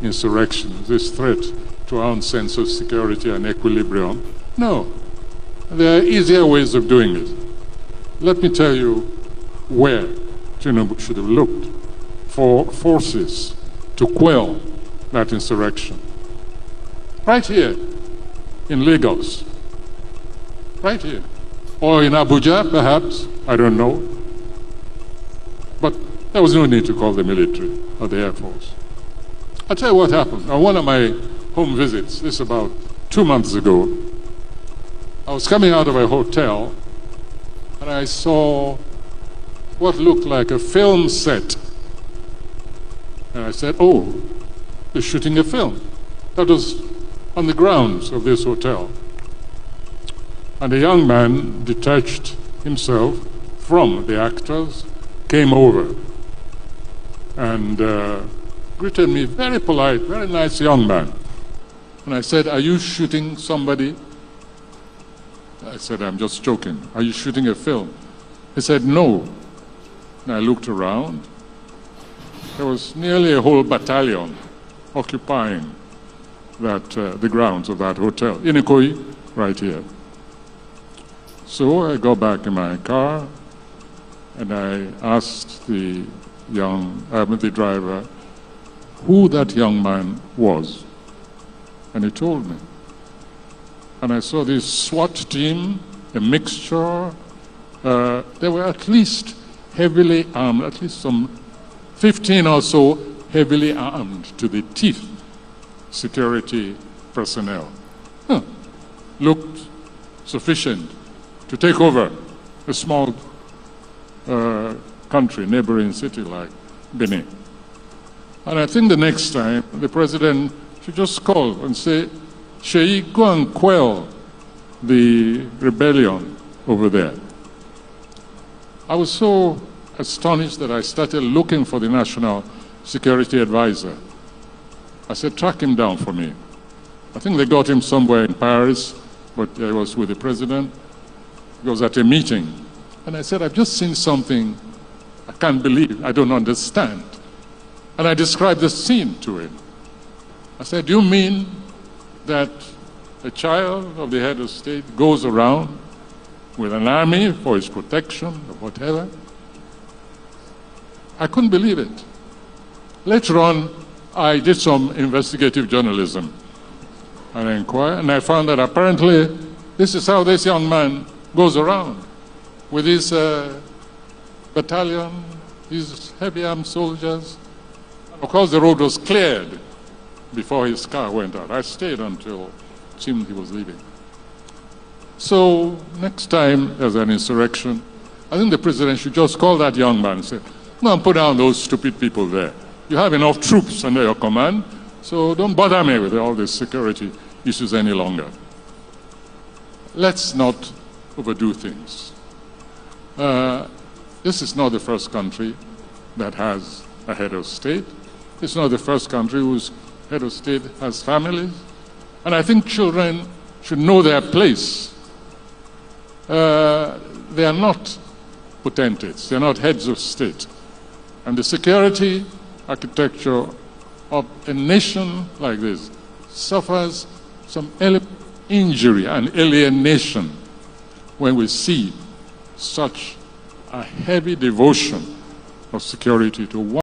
insurrection, this threat to our own sense of security and equilibrium. No, there are easier ways of doing it. Let me tell you where Tinubu should have looked for forces to quell that insurrection. Right here in Lagos, right here, or in Abuja perhaps, I don't know. But there was no need to call the military or the Air Force. I'll tell you what happened. On one of my home visits, this about 2 months ago, I was coming out of a hotel and I saw what looked like a film set. And I said, oh, they're shooting a film. That was on the grounds of this hotel. And a young man detached himself from the actors, came over and greeted me, very polite, very nice young man. And I said, are you shooting somebody? I said, I'm just joking. Are you shooting a film? He said, no. And I looked around. There was nearly a whole battalion occupying that, the grounds of that hotel, in Ikoyi, right here. So I got back in my car and I asked the driver who that young man was. And he told me. And I saw this SWAT team, a mixture. They were at least heavily armed, at least some 15 or so heavily armed to the teeth security personnel. Looked sufficient to take over a small country, neighboring city like Benin. And I think the next time the president should just call and say, Sayi, go and quell the rebellion over there. I was so astonished that I started looking for the National Security Advisor. I said, track him down for me. I think they got him somewhere in Paris, but I was with the president. He was at a meeting. And I said, I've just seen something I can't believe, I don't understand. And I described the scene to him. I said, do you mean that a child of the head of state goes around with an army for his protection or whatever? I couldn't believe it. Later on, I did some investigative journalism. And I inquired, and I found that apparently this is how this young man goes around with his battalion, his heavy armed soldiers. Of course, the road was cleared before his car went out. I stayed until it seemed he was leaving. So next time there's an insurrection, I think the president should just call that young man and say, go and put down those stupid people there. You have enough troops under your command, so don't bother me with all these security issues any longer. Let's not overdo things. This is not the first country that has a head of state. It's not the first country whose head of state has families. And I think children should know their place. They are not potentates. They are not heads of state. And the security architecture of a nation like this suffers some injury and alienation when we see such a heavy devotion of security to one